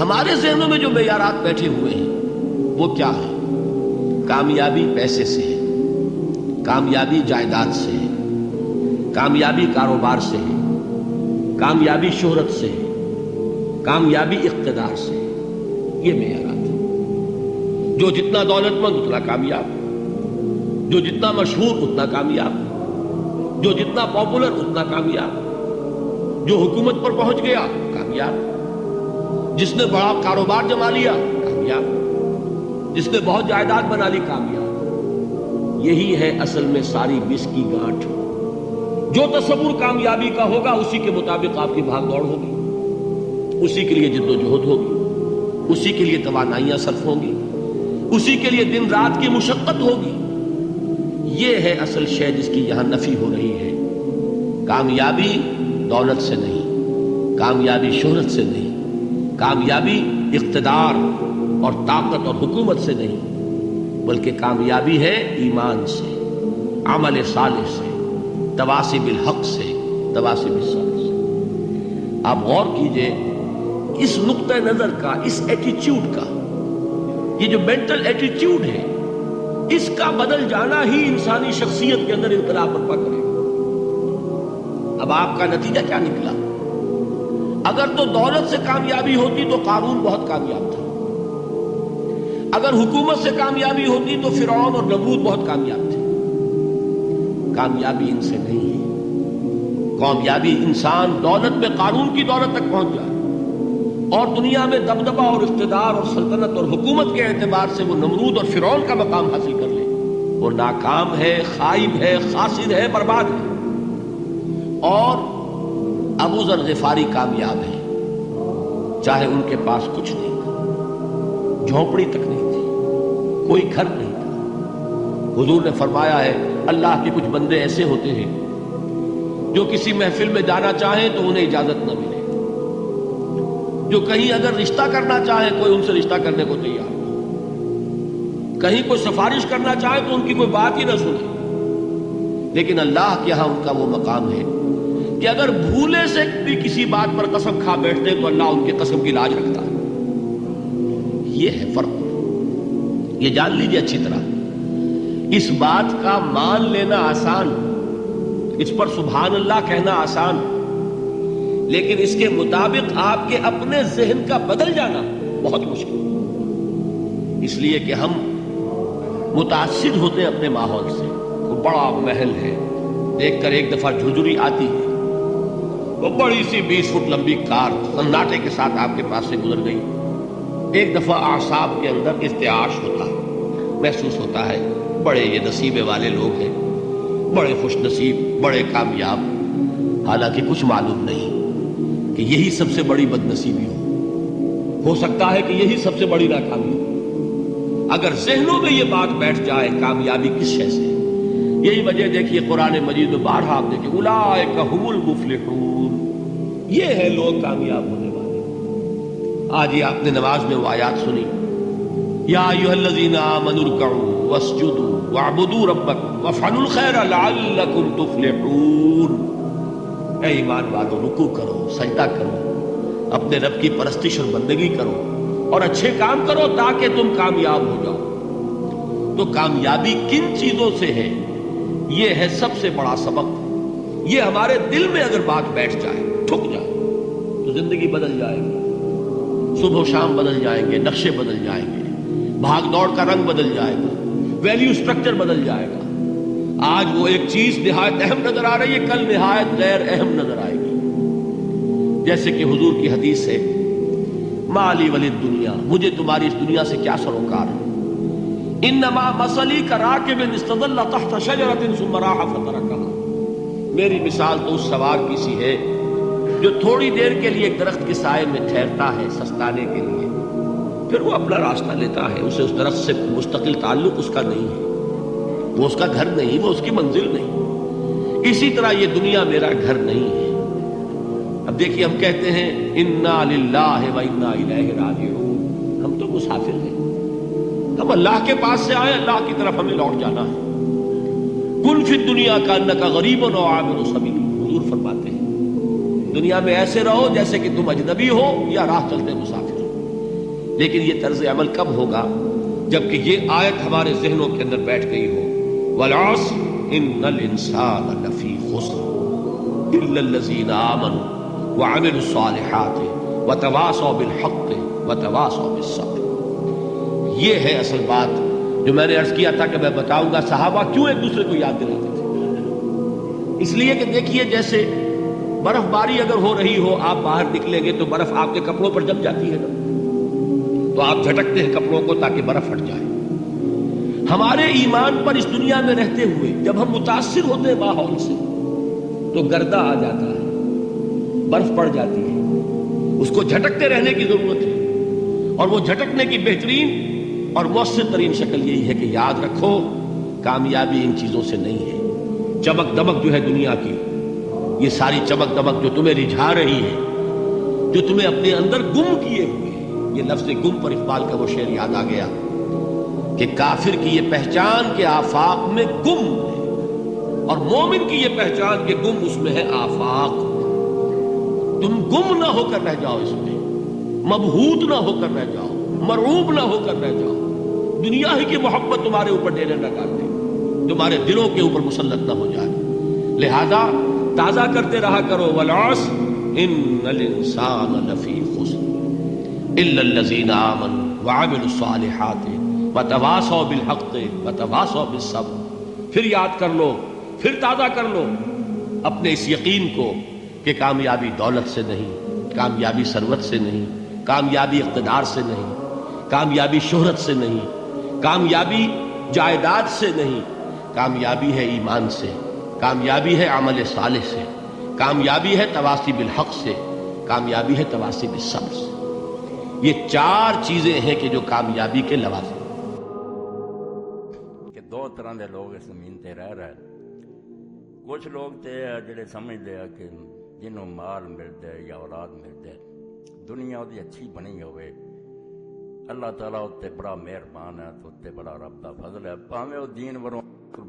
ہمارے ذہنوں میں جو معیارات بیٹھے ہوئے ہیں وہ کیا ہے؟ کامیابی پیسے سے ہے، کامیابی جائیداد سے ہے، کامیابی کاروبار سے ہے، کامیابی شہرت سے ہے، کامیابی اقتدار سے ہے۔ یہ معیارات ہیں۔ جو جتنا دولت مند اتنا کامیاب، جو جتنا مشہور اتنا کامیاب، جو جتنا پاپولر اتنا کامیاب، جو حکومت پر پہنچ گیا کامیاب، جس نے بڑا کاروبار جما لیا کامیاب، جس نے بہت جائیداد بنا لی کامیاب۔ یہی ہے اصل میں ساری بس کی گانٹھ۔ جو تصور کامیابی کا ہوگا اسی کے مطابق آپ کی بھاگ دوڑ ہوگی، اسی کے لیے جد و جہد ہوگی، اسی کے لیے توانائیاں صرف ہوں گی، اسی کے لیے دن رات کی مشقت ہوگی۔ یہ ہے اصل شے جس کی یہاں نفی ہو رہی ہے۔ کامیابی دولت سے نہیں، کامیابی شہرت سے نہیں، کامیابی اقتدار اور طاقت اور حکومت سے نہیں، بلکہ کامیابی ہے ایمان سے، عمل صالح سے، تواصی بالحق سے، تواصی بالصبر سے۔ آپ غور کیجئے اس نقطہ نظر کا، اس ایٹیچیوڈ کا، یہ جو مینٹل ایٹیچیوڈ ہے، اس کا بدل جانا ہی انسانی شخصیت کے اندر انقلاب برپا کرے گا۔ اب آپ کا نتیجہ کیا نکلا؟ اگر تو دولت سے کامیابی ہوتی تو قارون بہت کامیاب تھا، اگر حکومت سے کامیابی ہوتی تو فرعون اور نمرود بہت کامیاب تھے۔ کامیابی ان سے نہیں ہے۔ کامیابی انسان دولت میں قارون کی دولت تک پہنچ جائے اور دنیا میں دبدبہ اور اقتدار اور سلطنت اور حکومت کے اعتبار سے وہ نمرود اور فرعون کا مقام حاصل کر لے، وہ ناکام ہے، خائب ہے، خاسر ہے، برباد ہے۔ اور ابو ذر غفاری کامیاب ہے، چاہے ان کے پاس کچھ نہیں تھا، جھونپڑی تک نہیں تھی، کوئی گھر نہیں تھا۔ حضور نے فرمایا ہے اللہ کے کچھ بندے ایسے ہوتے ہیں جو کسی محفل میں جانا چاہیں تو انہیں اجازت نہ ملے، جو کہیں اگر رشتہ کرنا چاہیں کوئی ان سے رشتہ کرنے کو تیار نہ، کہیں کوئی سفارش کرنا چاہے تو ان کی کوئی بات ہی نہ سنے۔ لیکن اللہ کے ہاں ان کا وہ مقام ہے کہ اگر بھولے سے بھی کسی بات پر قسم کھا بیٹھتے تو اللہ ان کے قسم کی لاج رکھتا ہے۔ یہ ہے فرق، یہ جان لیجیے اچھی طرح۔ اس بات کا مان لینا آسان، اس پر سبحان اللہ کہنا آسان، لیکن اس کے مطابق آپ کے اپنے ذہن کا بدل جانا بہت مشکل، اس لیے کہ ہم متاثر ہوتے ہیں اپنے ماحول سے۔ وہ بڑا محل ہے، دیکھ کر ایک دفعہ جھجری آتی ہے، وہ بڑی سی 20 فٹ لمبی کار سناٹے کے ساتھ آپ کے پاس سے گزر گئی۔ ایک دفعہ اعصاب کے اندر ارتعاش ہوتا ہے، محسوس ہوتا ہے بڑے یہ نصیبے والے لوگ ہیں، بڑے خوش نصیب، بڑے کامیاب، حالانکہ کچھ معلوم نہیں کہ یہی سب سے بڑی بد نصیبی ہو سکتا ہے کہ یہی سب سے بڑی ناکامی ہو۔ اگر ذہنوں میں یہ بات بیٹھ جائے کامیابی کس شے سے، یہی وجہ دیکھیے قرآن مجید میں بارہا آپ دیکھیں اولئک ھم المفلحون، یہ ہے لوگ کامیاب ہونے والے۔ آج ہی آپ نے نماز میں وہ آیات سنی، یا ایھا الذین آمنوا ارکعوا واسجدوا واعبدوا ربکم وافعلوا الخیر لعلکم تفلحون۔ اے ایمان والو، رکوع کرو، سجدہ کرو، اپنے رب کی پرستش اور بندگی کرو اور اچھے کام کرو تاکہ تم کامیاب ہو جاؤ۔ تو کامیابی کن چیزوں سے ہے؟ یہ ہے سب سے بڑا سبق۔ یہ ہمارے دل میں اگر بات بیٹھ جائے، ٹھک جائے، تو زندگی بدل جائے گی، صبح و شام بدل جائیں گے، نقشے بدل جائیں گے، بھاگ دوڑ کا رنگ بدل جائے گا، ویلیو سٹرکچر بدل جائے گا۔ آج وہ ایک چیز نہایت اہم نظر آ رہی ہے، کل نہایت غیر اہم نظر آئے گی۔ جیسے کہ حضور کی حدیث ہے مالی ولی دنیا، مجھے تمہاری اس دنیا سے کیا سروکار ہے، انما مثلی کراکب استظل تحت شجرۃ ثم راح فترکها، میری مثال تو اس سوار کی سی ہے جو تھوڑی دیر کے لیے ایک درخت کے سائے میں ٹھہرتا ہے سستانے کے لیے، پھر وہ اپنا راستہ لیتا ہے، اسے اس درخت سے مستقل تعلق اس کا نہیں ہے، وہ اس کا گھر نہیں، وہ اس کی منزل نہیں۔ اسی طرح یہ دنیا میرا گھر نہیں ہے۔ اب دیکھیے ہم کہتے ہیں انا للہ و انا الیہ راجعون، ہم تو مسافر ہیں، ہم اللہ کے پاس سے آئے، اللہ کی طرف ہمیں لوٹ جانا ہے۔ کن فی الدنیا کانک غریب و عابر سبیل، حضور فرماتے ہیں دنیا میں ایسے رہو جیسے کہ تم اجنبی ہو یا راہ چلتے مسافر۔ لیکن یہ طرز عمل کب ہوگا؟ جبکہ یہ آیت ہمارے ذہنوں کے اندر بیٹھ گئی ہو، والعصر ان الانسان لفی خسر الا الذین آمنوا وعملوا الصالحات وتواصوا بالحق وتواصوا بالصبر۔ یہ ہے اصل بات جو میں نے عرض کیا تھا کہ میں بتاؤں گا صحابہ کیوں ایک دوسرے کو یاد دلاتے تھے۔ اس لیے کہ دیکھیے جیسے برف باری اگر ہو رہی ہو، آپ باہر نکلیں گے تو برف آپ کے کپڑوں پر جم جاتی ہے نا، تو آپ جھٹکتے ہیں کپڑوں کو تاکہ برف ہٹ جائے۔ ہمارے ایمان پر اس دنیا میں رہتے ہوئے جب ہم متاثر ہوتے ہیں ماحول سے تو گردہ آ جاتا ہے، برف پڑ جاتی ہے، اس کو جھٹکتے رہنے کی ضرورت ہے۔ اور وہ جھٹکنے کی بہترین اور مؤثر ترین شکل یہی ہے کہ یاد رکھو کامیابی ان چیزوں سے نہیں ہے۔ چمک دمک جو ہے دنیا کی، یہ ساری چمک دمک جو تمہیں رجھا رہی ہے، جو تمہیں اپنے اندر گم کیے ہوئے ہے، یہ لفظ گم پر اقبال کا وہ شعر یاد آ گیا کہ کافر کی یہ پہچان کے آفاق میں گم ہے، اور مومن کی یہ پہچان کہ گم اس میں ہے آفاق۔ تم گم نہ ہو کر رہ جاؤ اس میں، مبہوت نہ ہو کر رہ جاؤ، مرعوب نہ ہو کر رہ جاؤ، دنیا ہی کی محبت تمہارے اوپر ڈیرے نہ ڈال دے، تمہارے دلوں کے اوپر مسلط نہ ہو جائے۔ لہذا تازہ کرتے رہا کرو، والعصر ان الانسان لفی خسر الا الذین آمنوا وعملوا الصالحات وتواصوا بالحق وتواصوا بالصبر۔ پھر یاد کر لو، پھر تازہ کر لو اپنے اس یقین کو کہ کامیابی دولت سے نہیں، کامیابی ثروت سے نہیں، کامیابی اقتدار سے نہیں، کامیابی شہرت سے نہیں، کامیابی جائیداد سے نہیں، کامیابی ہے ایمان سے، کامیابی ہے عمل صالح سے، کامیابی ہے تواصی بالحق سے، کامیابی ہے تواصی بالصبر سے۔ یہ چار چیزیں ہیں کہ جو کامیابی کے لوازم۔ کہ دو طرح دے لوگ اس زمین تے رہ رہے، کچھ لوگ تے جڑے سمجھتے ہیں کہ جنہوں مال ملتا ہے یا اولاد ملتا ہے، دنیا دی اچھی بنی ہوئے، اللہ تعالیٰ اتنے بڑا مہربان ہے، تو اتنے بڑا رب دا فضل ہے، پاویں وہ دین وروں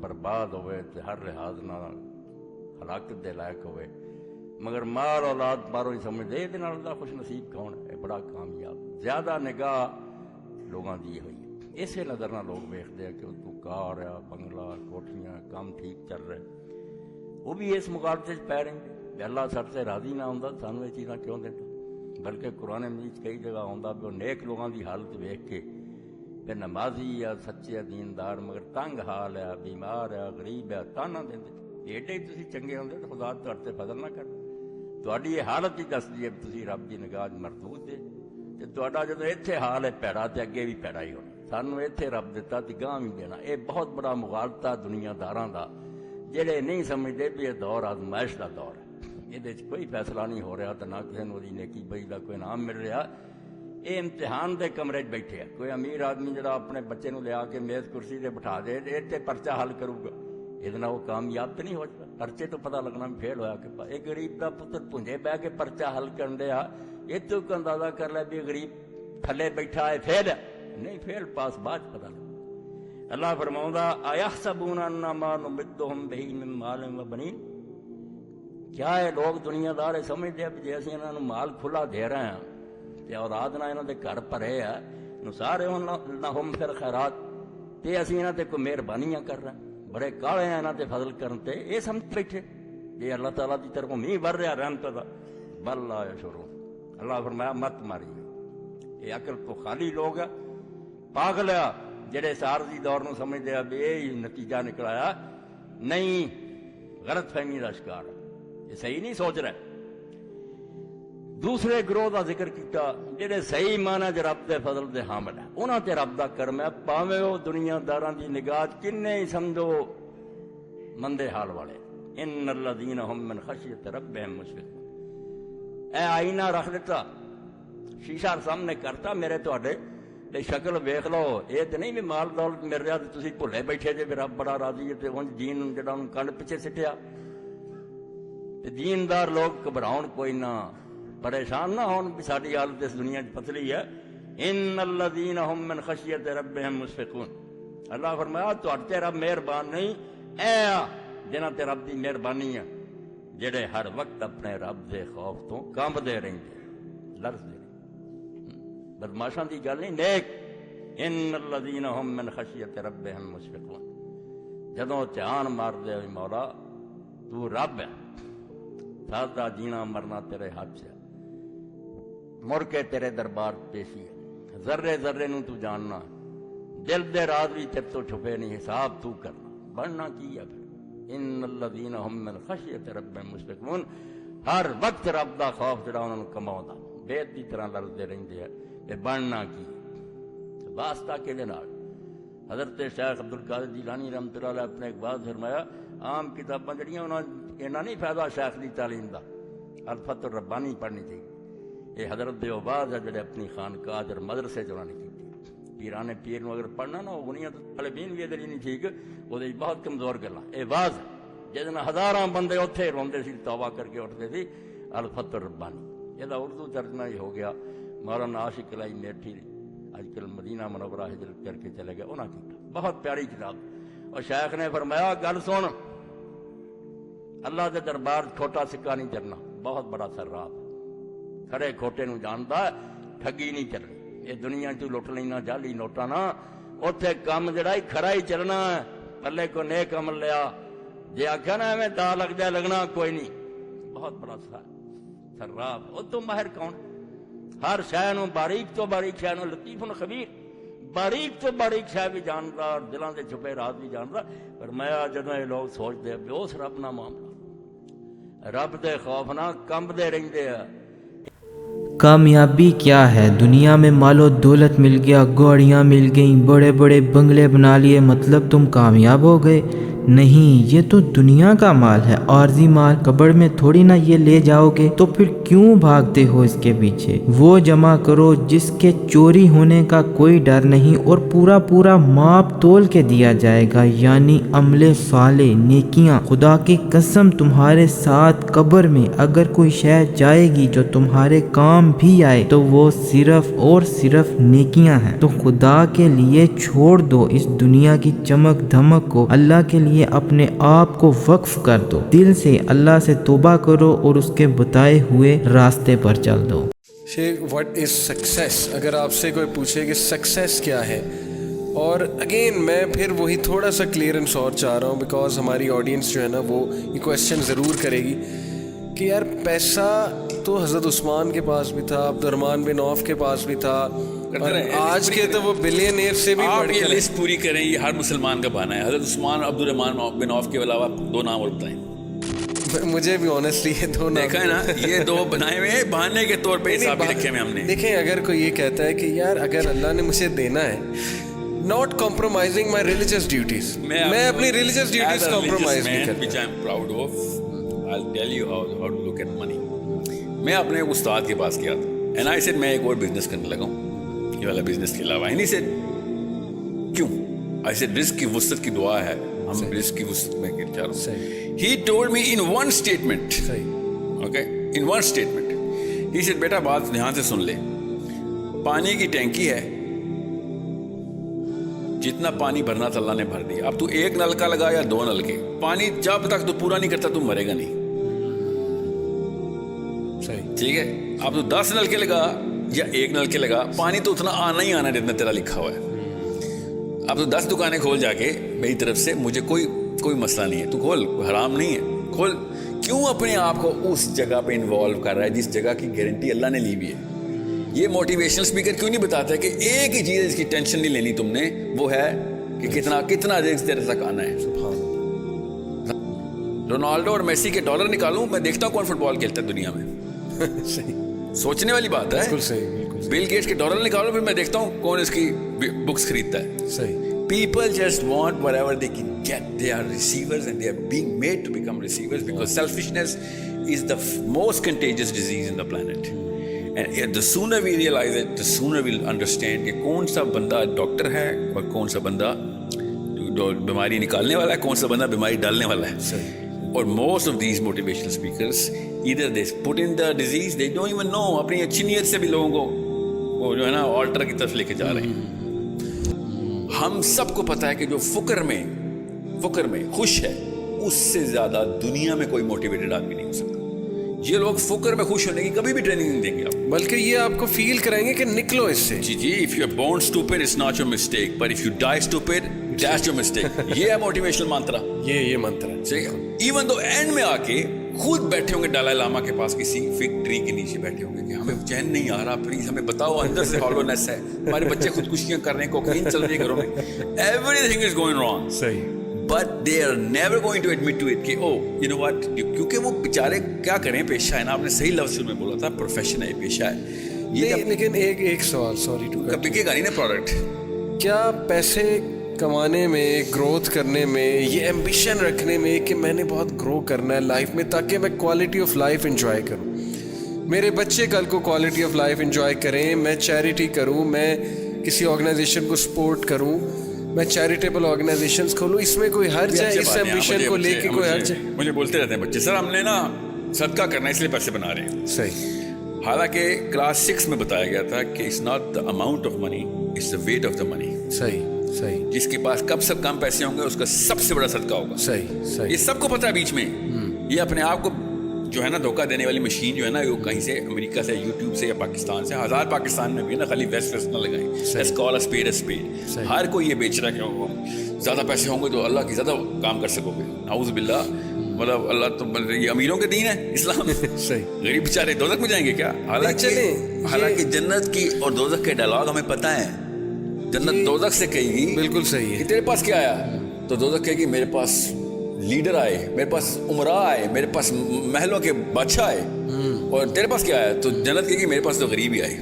برباد ہوئے تے ہر لحاظ نہ ہلاکت دے لائق ہوئے، مگر مال اولاد باروں ہی سمجھتے یہ نال دا خوش نصیب کون ہے، بڑا کامیاب۔ زیادہ نگاہ لوگاں دی ہوئی ہے، اسی نظر نہ لوگ ویکھتے ہیں کہ تو کار ہے، بنگلہ، کوٹھیاں، کام ٹھیک چل رہے، وہ بھی اس مقابلے پی رہیں گے۔ اللہ سب سے راضی نہ ہوندا سانوں یہ چیزاں کیوں دیتا؟ بلکہ قرآن مجید کئی جگہ ہوندا بھی وہ نیک لوگاں دی حالت ویکھ کے کہ نمازی یا سچے دیندار مگر تنگ حال ہے، بیمار ہے، غریب ہے، تانا دیندے ایڈے تسی چنگے ہوندے تو خدا تہاڈے فضل نہ کر، تہاڈی یہ حالت ہی دسدی ہے تسی رب دی نگاہ مردود دے، تے تہاڈا جدوں ایتھے حال ہے پیڑا تے اگے بھی پیڑا ہی ہونا، سانوں ایتھے رب دیتا تے گاں بھی دینا۔ یہ بہت بڑا مغالطہ دنیا داراں دا، جڑے نہیں سمجھدے بھی یہ دور آزمائش دا دور ہے، یہ کوئی فیصلہ نہیں ہو رہا تو نہ کسی نو دی نیکی بئی دا کوئی انعام مل رہا، یہ امتحان دے کمرے چ بیٹھے ہیں۔ کوئی امیر آدمی جڑا اپنے بچے نو لیا کے میز کرسی دے بٹھا دے اتنے پرچہ حل کروں گا، یہ وہ کامیاب تو نہیں ہو جاتا، پرچے تو پتہ لگنا بھی فیل ہوا کہ ایک غریب دا پتر پونجے بہ کے پرچہ حل کرن دیا، یہ تو اندازہ کر لے بھی غریب تھلے بیٹھا ہے فیل ہے، نہیں فیل پاس بعد پتہ لگا۔ اللہ فرماؤندا ایحسبون انما نمدهم به من مال و بنین، کیا ہے لوگ دنیا دار سمجھتے ہیں جی اسی انہاں نوں مال کھلا دے رہے ہیں تے اولاد نہ انہاں دے گھر بھرے ہے نثارے لہم فی الخیرات، تے اسی انہاں تے کوئی مہربانیاں کر رہے ہیں، بڑے کالے ہیں انہاں تے فضل کرن تے، یہ سمجھ بیٹھے یہ اللہ تعالیٰ دی طرفوں نہیں ور رہا رحمت دا، بل لا یشعرون۔ اللہ فرمایا مت ماری، یہ عقل تو خالی لوگ ہے، پاگل ہے جڑے سارزی دور نو سمجھتے ہیں بھی یہی نتیجہ نکلایا، نہیں، غلط فہمی کا شکار ہے، یہ صحیح نہیں سوچ رہے۔ دوسرے گروہ کا ذکر کیتا جڑے صحیح معنی چ رب دے فضل دے حامل ہے، انہاں تے رب دا کرم ہے، پاویں وہ دنیا داراں دی نگاہ کنے ہی سمجھو مندے حال والے، ان الذین هم من خشیت ربهم مشفقون۔ اے آئینہ رکھ دیتا، شیشہ سامنے کرتا میرے تواڈے تے شکل ویکھ لو، یہ تو نہیں بھی مال دولت مل رہا تو تسی بھلے بیٹھے جے رب بڑا راضی ہے تے اونج دین جڑا انہوں کنڈ پیچھے سٹیا، تے دیندار لوگ گھبراؤن کوئی نہ، پریشان نہ ہون بھی ساری حالت اس دنیا کی پتلی ہے۔ ان الذین هم من خشیت ربهم مشفقون، اللہ فرمایا تواڈے رب مہربان نہیں، اے جنہاں تے رب دی مہربانی ہے، جڑے ہر وقت اپنے رب دے خوف تو کانبدے رہندے، لرزدے۔ بدماشاں دی گل نہیں، نیک ان الذین هم من خشیت ربهم مشفقون، جدوں دھیان مار دے مولا تو رب ہے، سادہ جینا مرنا تیرے ہاتھ سے، مڑ کے تیرے دربار پیشی ہے، ذرے ذرے نو تو جاننا، دل دے راز بھی تیرے تو چھپے نہیں، حساب تو کرنا، بڑھنا کی ہے پھر ان الذین هم من خشیت ربهم مشفقون، ہر وقت رب دا خوف جڑا انہوں نے کماؤں دا بیت دی طرح لڑتے رہندے ہیں کہ بڑھنا کی واسطہ کے نال۔ حضرت شیخ عبدالقادر جیلانی رحمۃ اللہ علیہ اپنے ایک بات فرمایا، عام کتاباں جڑیاں انہاں اینا نہیں فائدہ شیخ دی تعلیم دا، الفتح الربانی پڑھنی چاہیے۔ یہ حضرت دیوباز ہے جڑے اپنی خانقاہ اور مدرسے چ انہوں نے کی، پیرانے پیر نو اگر پڑھنا نہ ہونی تو طالبین بھی ادھر نہیں ٹھیک، وہ بہت کمزور گلاں اے واز جس نے ہزاراں بندے اتنے روندے سی توبہ کر کے اٹھتے سی، الفتح الربانی، یہ اردو ترجمہ ہی ہو گیا، مولانا عاشق الہی میٹھی آج کل مدینہ منورہ ہجرت کر کے چلے گئے، انہاں کی بہت پیاری کتاب۔ اور شیخ نے فرمایا گل سن، اللہ دے دربار کھوٹا سکہ نہیں چلنا، بہت بڑا سراپ، کھڑے کھوٹے نو جاندا ہے، ٹھگی نہیں چلنی، یہ دنیا تو لٹ لینا جعلی نوٹا نا، اتنے کام جڑا ہی کھڑا ہی چلنا ہے، پلے کو نیک عمل لیا، جی آخیا نا ایویں دا لگ جائے لگنا کوئی نہیں، بہت بڑا سراپ۔ وہ تو ماہر کون؟ ہر شے نو باریک تو باریک شے نو لطیف خبیر، باریک تو باریک شے بھی جاندا اور دلاں دے چھپے راز بھی جاندا۔ فرمایا جدوں یہ لوگ سوچتے بے اس رب نہ معاملہ، رب دے خوف نہ کمبدے رہندے ہیں۔ کامیابی کیا ہے؟ دنیا میں مال و دولت مل گیا، گاڑیاں مل گئیں، بڑے بڑے بنگلے بنا لیے، مطلب تم کامیاب ہو گئے؟ نہیں، یہ تو دنیا کا مال ہے، عارضی مال، قبر میں تھوڑی نہ یہ لے جاؤ گے، تو پھر کیوں بھاگتے ہو اس کے پیچھے؟ وہ جمع کرو جس کے چوری ہونے کا کوئی ڈر نہیں، اور پورا پورا ماپ تول کے دیا جائے گا، یعنی عمل صالح، نیکیاں۔ خدا کی قسم تمہارے ساتھ قبر میں اگر کوئی شے جائے گی جو تمہارے کام بھی آئے تو وہ صرف اور صرف نیکیاں ہیں۔ تو خدا کے لیے چھوڑ دو اس دنیا کی چمک دھمک کو، اللہ کے لیے اپنے آپ کو وقف کر دو، دل سے اللہ سے توبہ کرو اور اس کے بتائے ہوئے راستے پر چل دو۔ شیخ واٹ از سکسیس؟ اگر آپ سے کوئی پوچھے کہ سکسیس کیا ہے، اور اگین میں پھر وہی تھوڑا سا کلیئرنس اور چاہ رہا ہوں، بیکاز ہماری آڈینس جو ہے نا وہ یہ کویشچن ضرور کرے گی کہ یار پیسہ تو حضرت عثمان کے پاس بھی تھا، عبد الرحمن بن عوف کے پاس بھی تھا، اور آج کے تو وہ بلینئر سے بھی آپ یہ لسٹ پوری کریں، یہ ہر مسلمان کا بہانہ ہے۔ حضرت عثمان، عبد الرحمن بن عوف کے علاوہ 2 نام اور بتائیں۔ مجھے بھی آنیسٹلی یہ 2 نام دیکھا ہے نا، یہ 2 بنائے ہوئے بہانے کے طور پہ حساب بھی رکھے ہوئے ہم نے۔ دیکھیں اگر کوئی یہ کہتا ہے کہ یار اگر اللہ نے مجھے دینا ہے، not compromising my religious duties، میں اپنی religious duties compromise نہیں کرتا، which I am proud of. I'll tell you how to look at money. میں اپنے استاد کے پاس گیا تھا، and I said میں ایک اور بزنس کرنے لگا ہوں یہ والا بزنس کے علاوہ، and he said کیوں؟ I said رزق کی وسعت کی دعا ہے، ہم رزق کی وسعت میں چاہ رہا ہوں۔ He told me in one statement, okay, in one statement, he said بیٹا بات دھیان سے سن لے، پانی کی ٹینکی ہے، جتنا پانی بھرنا تھا اللہ نے بھر دیا، اب تو 1 نلکا لگا یا 2 نلکے، پانی جب تک تو پورا نہیں کرتا تو مرے گا نہیں، ٹھیک ہے؟ اب تو 10 نلکے لگا یا 1 نلکے لگا، پانی تو اتنا آنا ہی آنا جتنا تیرا لکھا ہوا ہے۔ اب تو 10 دکانیں کھول جا کے میری طرف سے، مجھے کوئی مسئلہ نہیں ہے، تو کھول، حرام نہیں ہے، کھول۔ کیوں اپنے آپ کو اس جگہ پہ انوالو کر رہا ہے جس جگہ کی گارنٹی اللہ نے لی بھی ہے؟ یہ موٹیویشنل اسپیکر کیوں نہیں بتاتا ہے کہ ایک ہی چیز اس کی ٹینشن نہیں لینی تم نے، وہ ہے کہ کتنا رزق تیرے تک آنا ہے۔ رونالڈو اور میسی کے ڈالر نکالوں، میں دیکھتا ہوں کون فٹ بال کھیلتا ہے دنیا میں، سوچنے والی بات ہے۔ بل گیٹس کے ڈالر نکالو، پھر میں دیکھتا ہوں کون اس کی بکس خریدتا ہے۔ People just want whatever they can get. They are receivers and they are being made to become receivers because selfishness is the most contagious disease in the planet. And the sooner we realize it, the sooner we'll understand کہ کون سا بندہ doctor ہے اور کون سا بندہ بیماری نکالنے والا ہے، کون سا بندہ بیماری ڈالنے والا ہے۔ اور most of these motivational speakers either they put in the disease, they don't even know، اپنی اچھی نیت سے بھی لوگوں کو وہ جو ہے نا آلٹر کی طرف لے کے جا رہے ہیں۔ ہم سب کو پتا ہے کہ جو فقر میں خوش ہے، اس سے زیادہ دنیا میں کوئی موٹیویٹڈ آدمی نہیں ہو سکتا۔ یہ لوگ فقر میں خوش ہونے کی کبھی بھی ٹریننگ نہیں دیں گے آپ کو۔ بلکہ یہ آپ کو فیل کرائیں گے کہ نکلو اس سے. جی if you are born stupid it's not your mistake but if you die stupid that's your mistake. یہ ہے موٹیویشنل منترا. یہ منتر ہے. صحیح ہے. ایون تو اینڈ میں آ کے خود بیٹھے ہوں گے دلائی لاما کے پاس کسی فگ ٹری کے نیچے بیٹھے ہوں گے کہ ہمیں چین نہیں آ رہا, پلیز ہمیں بتاؤ, اندر سے ہالونیس ہے, ہمارے بچے خودکشیاں کر رہے ہیں, کوکین چل رہی ہے گھروں میں, everything is going wrong. صحیح. But they are never going to admit to it کہ او یو نو واٹ, کیونکہ وہ بیچارے کیا کریں, پیشہ ہے نا, آپ نے صحیح لفظ میں بولا تھا, پروفیشن ہے, پیشہ ہے یہ. لیکن ایک سوال, سوری ٹو کٹ, بکے گا نہیں نا پروڈکٹ. کیا پیسے کمانے میں, گروتھ کرنے میں, یہ ایمبیشن رکھنے میں کہ میں نے بہت گرو کرنا ہے لائف میں تاکہ میں کوالٹی آف لائف انجوائے کروں, میرے بچے کل کو کوالٹی آف لائف انجوائے کریں, میں چیریٹی کروں, میں کسی آرگنائزیشن کو سپورٹ کروں, میں چیریٹیبل آرگنائزیشنز کھولوں, اس میں کوئی حرج ہے؟ اس ایمبیشن کو لے کے کوئی حرج ہے؟ مجھے بولتے رہتے ہیں بچے, سر ہم نے نا صدقہ کرنا ہے اس لیے پیسے بنا رہے ہیں. صحیح. حالانکہ کلاس 6 میں بتایا گیا تھا کہ it's not the amount of money, it's the weight of the money. صحیح. جس کے پاس کم سے کم پیسے ہوں گے اس کا سب سے بڑا صدقہ ہوگا. صحیح. یہ سب کو پتا ہے بیچ میں. یہ اپنے آپ کو جو ہے نا دھوکہ دینے والی مشین جو ہے نا, وہ کہیں سے امریکہ سے, یوٹیوب سے یا پاکستان سے, 1000 پاکستان میں بھی ہے نا, خالی ویسٹ نہ لگائیں. Let's call a spade a spade. ہر کوئی یہ بیچ رہا ہے کہ زیادہ پیسے ہوں گے تو اللہ کی زیادہ کام کر سکو گے. نعوذ باللہ, مطلب اللہ تو یہ امیروں کے دین ہے اسلام. صحیح. غریب بیچارے دوزخ میں جائیں گے کیا؟ حالانکہ جنت کی اور دوزخ کے ڈائلاگ ہمیں پتہ ہے. جنت دوزخ سے کہے گی بالکل صحیح ہے, تیرے پاس کیا آیا, تو دوزخ کہے گی میرے پاس لیڈر آئے, میرے پاس عمراء آئے, میرے پاس محلوں کے بادشاہ آئے, اور تیرے پاس کیا آیا, تو جنت کہے گی میرے پاس تو غریب ہی آئے.